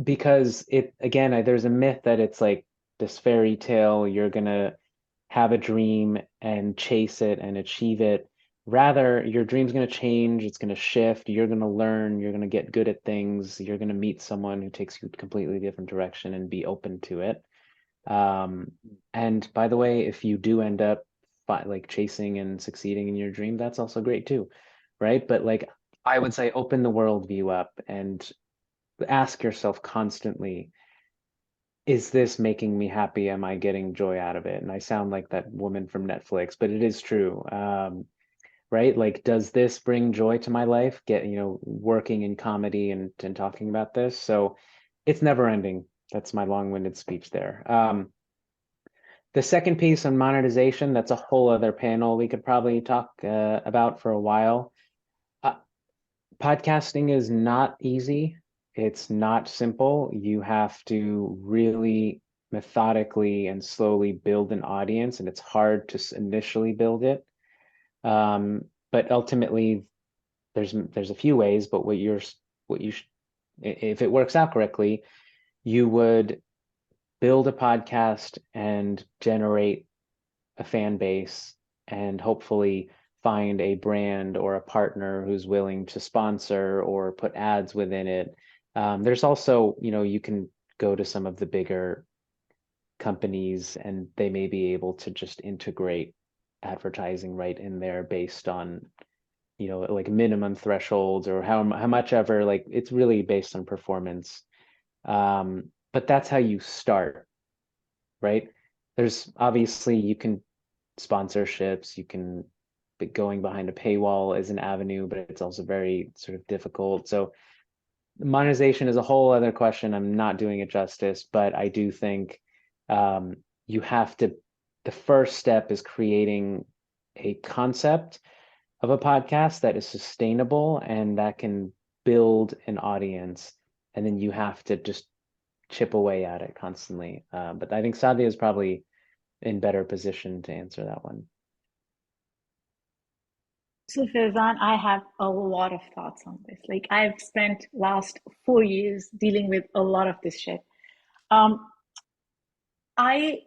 Because there's a myth that it's like this fairy tale, you're gonna have a dream and chase it and achieve it. Rather, your dream's going to change, it's going to shift, you're going to learn, you're going to get good at things, you're going to meet someone who takes you a completely different direction and be open to it. And by the way, if you do end up like chasing and succeeding in your dream, that's also great too, right? But like, I would say open the worldview up and ask yourself constantly, is this making me happy? Am I getting joy out of it? And I sound like that woman from Netflix, but it is true. Right? Like, does this bring joy to my life? Working in comedy and talking about this. So it's never ending. That's my long-winded speech there. The second piece on monetization, that's a whole other panel we could probably talk about for a while. Podcasting is not easy. It's not simple. You have to really methodically and slowly build an audience, and it's hard to initially build it. But ultimately, there's a few ways. But if it works out correctly, you would build a podcast and generate a fan base and hopefully find a brand or a partner who's willing to sponsor or put ads within it. There's also, you can go to some of the bigger companies and they may be able to just integrate advertising right in there based on, like minimum thresholds or how much ever, like it's really based on performance. But that's how you start, right? There's obviously, you can sponsorships, you can be going behind a paywall is an avenue, but it's also very sort of difficult. So monetization is a whole other question. I'm not doing it justice, but I do think you have to, the first step is creating a concept of a podcast that is sustainable and that can build an audience. And then you have to just chip away at it constantly. But I think Saadia is probably in better position to answer that one. So Faizan, I have a lot of thoughts on this. Like I've spent last 4 years dealing with a lot of this shit. Um, I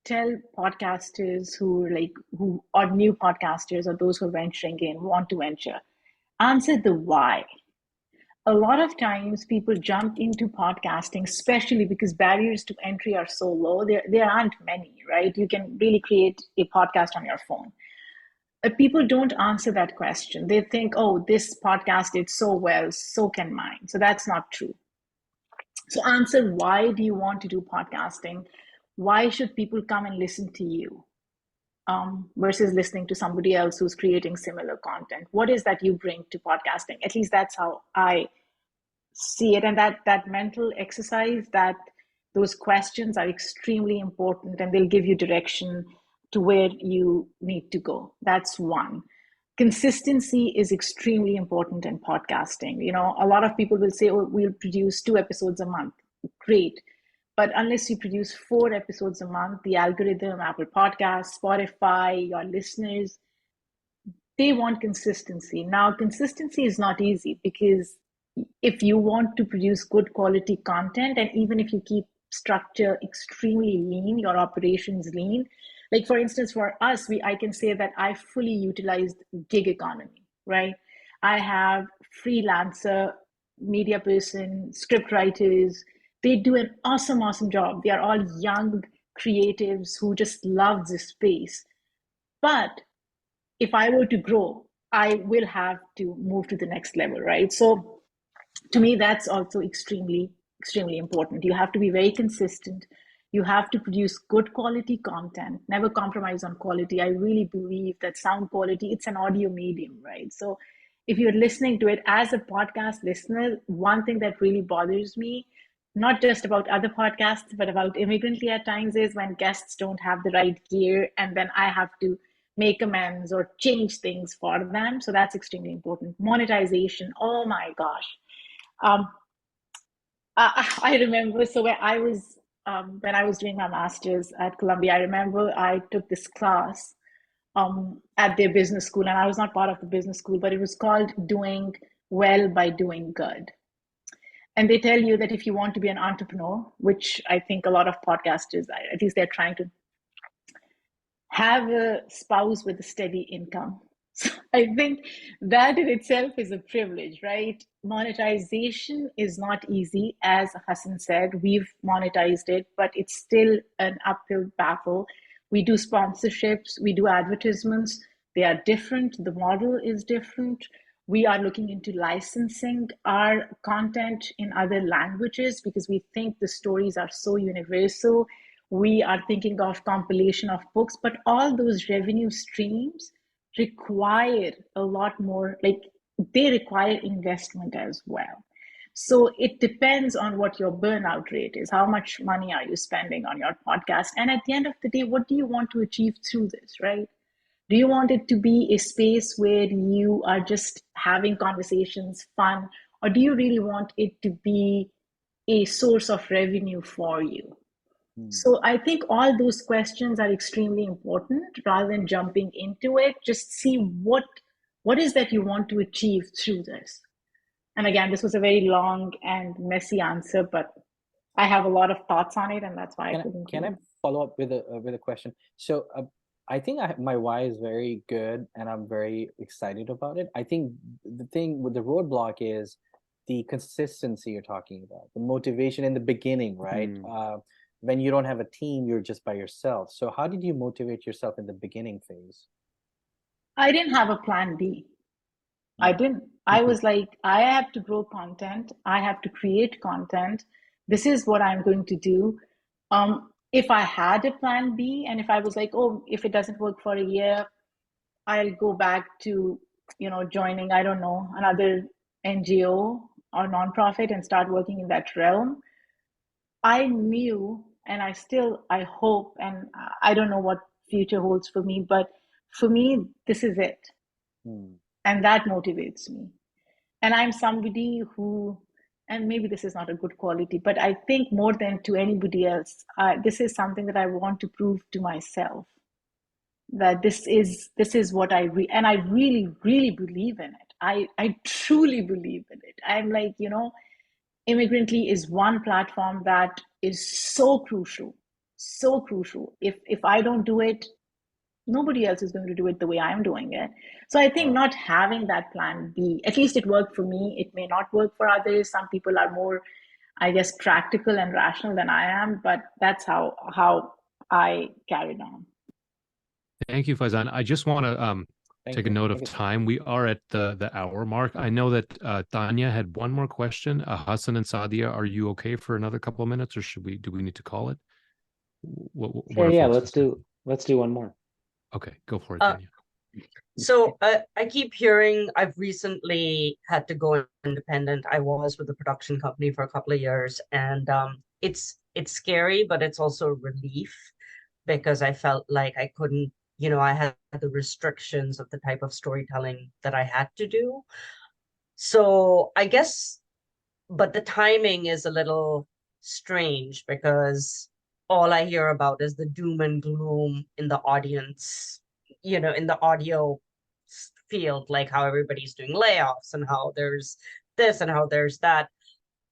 tell podcasters who are new podcasters or those who are venturing in, want to venture, answer the why. A lot of times people jump into podcasting, especially because barriers to entry are so low. There aren't many, right? You can really create a podcast on your phone. People don't answer that question. They think, oh, this podcast did so well, so can mine. So that's not true. So answer, why do you want to do podcasting? Why should people come and listen to you versus listening to somebody else who's creating similar content? What is that you bring to podcasting? At least that's how I see it. And that mental exercise, that those questions are extremely important and they'll give you direction to where you need to go. That's one. Consistency is extremely important in podcasting. A lot of people will say, oh, we'll produce 2 episodes a month. Great. But unless you produce 4 episodes a month, the algorithm, Apple Podcasts, Spotify, your listeners, they want consistency. Now, consistency is not easy because if you want to produce good quality content, and even if you keep structure extremely lean, your operations lean, like for instance, for us, I can say that I fully utilized gig economy, right? I have freelancer, media person, script writers. They do an awesome job. They are all young creatives who just love this space. But if I were to grow, I will have to move to the next level, right? So to me, that's also extremely important. You have to be very consistent. You have to produce good quality content, never compromise on quality. I really believe that sound quality, it's an audio medium, right? So if you're listening to it as a podcast listener, one thing that really bothers me, not just about other podcasts, but about Immigrantly at times, is when guests don't have the right gear and then I have to make amends or change things for them. So that's extremely important. Monetization, oh my gosh. I remember, so when I was doing my master's at Columbia, I remember I took this class at their business school, and I was not part of the business school, but it was called Doing Well by Doing Good. And they tell you that if you want to be an entrepreneur, which I think a lot of podcasters, at least they're trying to, have a spouse with a steady income. So I think that in itself is a privilege, right? Monetization is not easy. As Hassan said, we've monetized it, but it's still an uphill battle. We do sponsorships, we do advertisements. They are different. The model is different. We are looking into licensing our content in other languages because we think the stories are so universal. We are thinking of compilation of books, but all those revenue streams require a lot more, like they require investment as well. So it depends on what your burnout rate is. How much money are you spending on your podcast? And at the end of the day, what do you want to achieve through this, right? Do you want it to be a space where you are just having conversations, fun, or do you really want it to be a source of revenue for you? So I think all those questions are extremely important. Rather than jumping into it, just see what is that you want to achieve through this. And again, this was a very long and messy answer, but I have a lot of thoughts on it, and that's why I couldn't. Can I follow up with a question? So I think my why is very good, and I'm very excited about it. I think the thing with the roadblock is the consistency you're talking about, the motivation in the beginning, right? When you don't have a team, you're just by yourself. So how did you motivate yourself in the beginning phase? I didn't have a plan B. I didn't. I was like, I have to grow content. I have to create content. This is what I'm going to do. If I had a plan B, and if I was like, oh, if it doesn't work for a year, I'll go back to, joining, I don't know, another NGO or nonprofit and start working in that realm. I knew, and I hope, and I don't know what future holds for me, but for me, this is it. And that motivates me. And I'm somebody who, and maybe this is not a good quality, but I think more than to anybody else, this is something that I want to prove to myself, that this is what and I really, really believe in it. I truly believe in it. I'm like, Immigrantly is one platform that is so crucial, so crucial. If I don't do it, nobody else is going to do it the way I'm doing it. So I think not having that plan B, at least it worked for me. It may not work for others. Some people are more, I guess, practical and rational than I am, but that's how I carried on. Thank you, Faizan. I just want to take a note of time. We are at the hour mark. I know that Tanya had one more question. Hassan and Saadia, are you okay for another couple of minutes, or do we need to call it? Sure, yeah, let's do one more. Okay, go for it, Tanya. So I keep hearing I've recently had to go independent. I was with a production company for a couple of years, and it's scary, but it's also a relief, because I felt like I couldn't, I had the restrictions of the type of storytelling that I had to do. So I guess, but the timing is a little strange, because all I hear about is the doom and gloom in the audience, in the audio field, like how everybody's doing layoffs and how there's this and how there's that.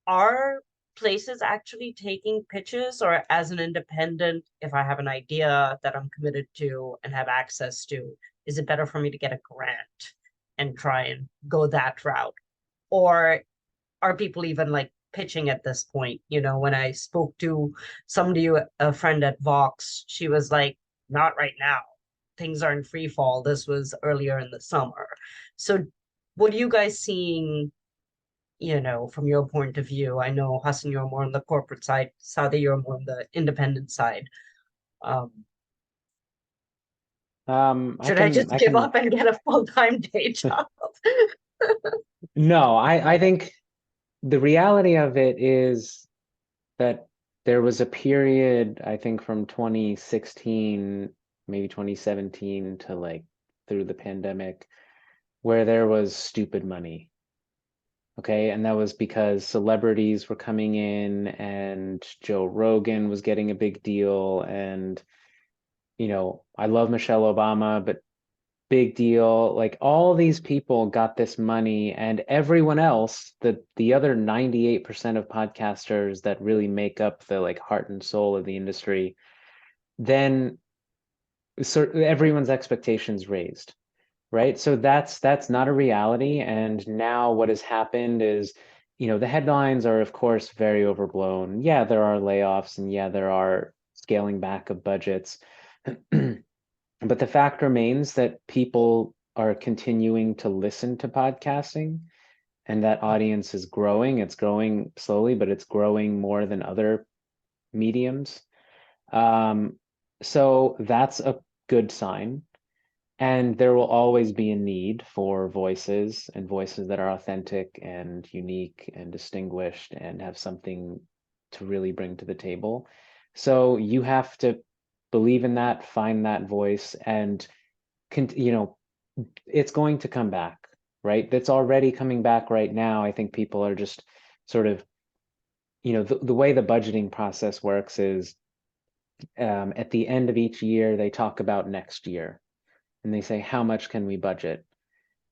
Are places actually taking pitches, or as an independent, if I have an idea that I'm committed to and have access to, is it better for me to get a grant and try and go that route? Or are people even like pitching at this point? When I spoke to somebody, a friend at Vox, she was like, not right now. Things are in free fall. This was earlier in the summer. So what are you guys seeing, from your point of view? I know, Hassan, you're more on the corporate side. Saadia, you're more on the independent side. Should I just give up and get a full-time day job? No, I think the reality of it is that there was a period, I think from 2016, maybe 2017 to like through the pandemic, where there was stupid money. Okay, and that was because celebrities were coming in and Joe Rogan was getting a big deal, and I love Michelle Obama, but big deal. Like all these people got this money, and everyone else, the other 98% of podcasters that really make up the like heart and soul of the industry, then everyone's expectations raised, right? So that's not a reality. And now what has happened is, the headlines are of course very overblown. Yeah, there are layoffs, and yeah, there are scaling back of budgets. But the fact remains that people are continuing to listen to podcasting, and that audience is growing. It's growing slowly, but it's growing more than other mediums. So that's a good sign. And there will always be a need for voices, and voices that are authentic and unique and distinguished and have something to really bring to the table. So you have to believe in that, find that voice, and it's going to come back, right? That's already coming back right now. I think people are just sort of, the way the budgeting process works is at the end of each year, they talk about next year, and they say, how much can we budget,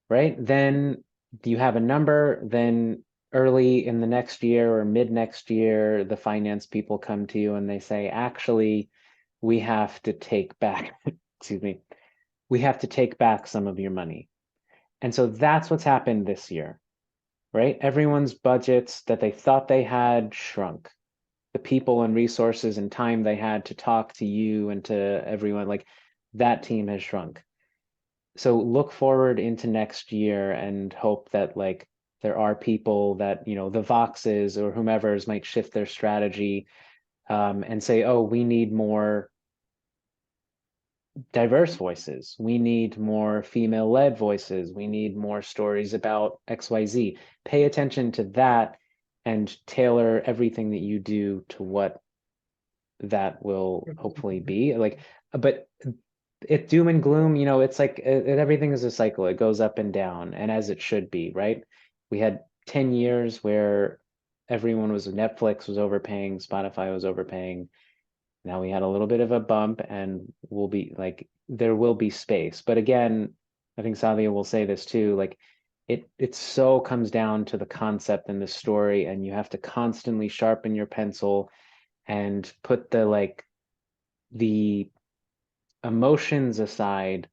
right? Then you have a number, then early in the next year or mid next year, the finance people come to you and they say, actually, we have to take back excuse me, we have to take back some of your money. And so that's what's happened this year, right? Everyone's budgets that they thought they had shrunk. The people and resources and time they had to talk to you and to everyone, like that team has shrunk. So look forward into next year and hope that like there are people that, you know, the Voxes or whomever's might shift their strategy and say, oh, we need more diverse voices. We need more female-led voices. We need more stories about XYZ. Pay attention to that and tailor everything that you do to what that will hopefully be. Like, but it doom and gloom, you know, it's like everything is a cycle. It goes up and down, and as it should be, right? We had 10 years where everyone was, Netflix was overpaying, Spotify was overpaying. Now we had a little bit of a bump, and we'll be like, there will be space. But again, I think Saadia will say this too, like it so comes down to the concept and the story, and you have to constantly sharpen your pencil and put the emotions aside,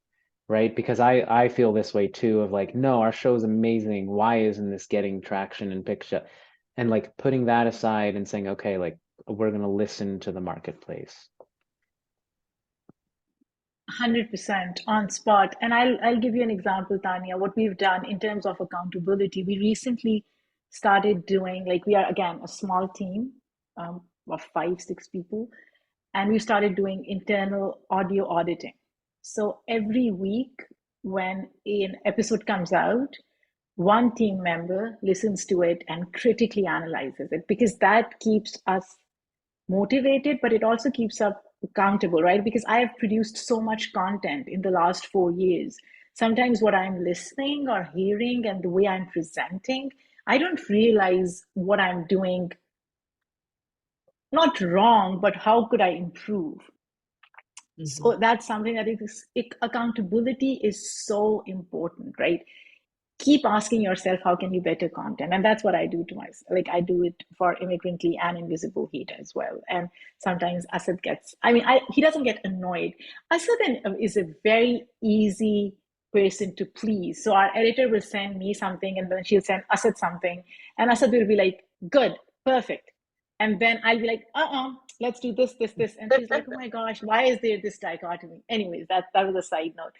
right? Because I feel this way too, of like, no, our show's amazing. Why isn't this getting traction and picture? And like putting that aside and saying, okay, like we're going to listen to the marketplace. 100% on spot. And I'll give you an example, Tanya, what we've done in terms of accountability. We recently started doing, like, we are again a small team of 5-6 people, and we started doing internal audio auditing. So every week when an episode comes out, one team member listens to it and critically analyzes it, because that keeps us motivated, but it also keeps us accountable, right? Because I have produced so much content in the last 4 years. Sometimes what I'm listening or hearing and the way I'm presenting, I don't realize what I'm doing not wrong, but how could I improve? So that's something that accountability is so important, right? Keep asking yourself, how can you better content? And that's what I do to myself. Like I do it for Immigrantly and Invisible Heat as well. And sometimes Asad gets, he doesn't get annoyed. Asad is a very easy person to please. So our editor will send me something and then she'll send Asad something. And Asad will be like, good, perfect. And then I'll be like, let's do this, this, this. And she's like, oh my gosh, why is there this dichotomy? Anyways, that was a side note.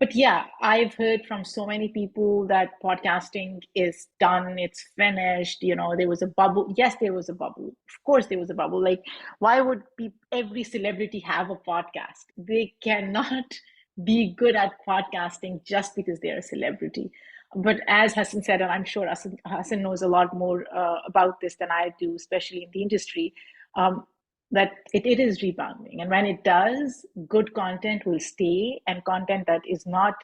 But yeah, I've heard from so many people that podcasting is done, it's finished. You know, there was a bubble. Yes, there was a bubble. Of course, there was a bubble. Like, why would every celebrity have a podcast? They cannot be good at podcasting just because they're a celebrity. But as Hassan said, and I'm sure Hassan knows a lot more about this than I do, especially in the industry, that it is rebounding. And when it does, good content will stay, and content that is not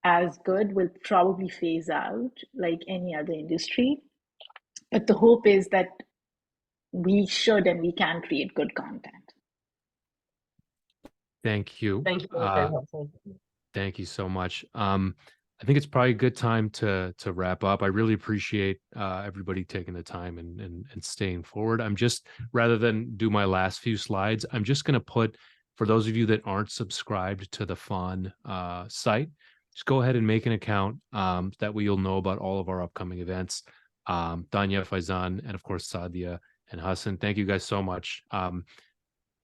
as good will probably phase out like any other industry. But the hope is that we should and we can create good content. Thank you. Thank you. Very helpful. Thank you so much. I think it's probably a good time to wrap up. I really appreciate everybody taking the time and staying forward. I'm just, rather than do my last few slides, I'm just going to put, for those of you that aren't subscribed to the Fawn site, just go ahead and make an account. That way you'll know about all of our upcoming events. Tanya, Faizan, and of course Saadia and Hassan, thank you guys so much.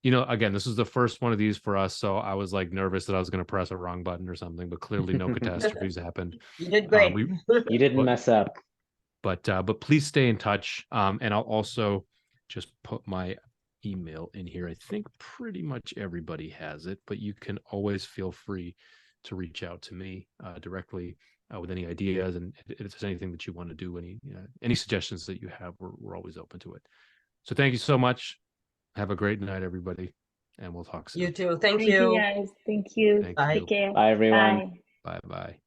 You know, again, this was the first one of these for us, so I was like nervous that I was going to press a wrong button or something, but clearly no catastrophes happened. You did great. You didn't mess up. But please stay in touch. And I'll also just put my email in here. I think pretty much everybody has it, but you can always feel free to reach out to me directly with any ideas, and if there's anything that you want to do, any suggestions that you have, we're always open to it. So thank you so much. Have a great night, everybody, and we'll talk soon. You too. Thank you, guys. Thank you. Thank you. Take care. Bye, everyone. Bye-bye.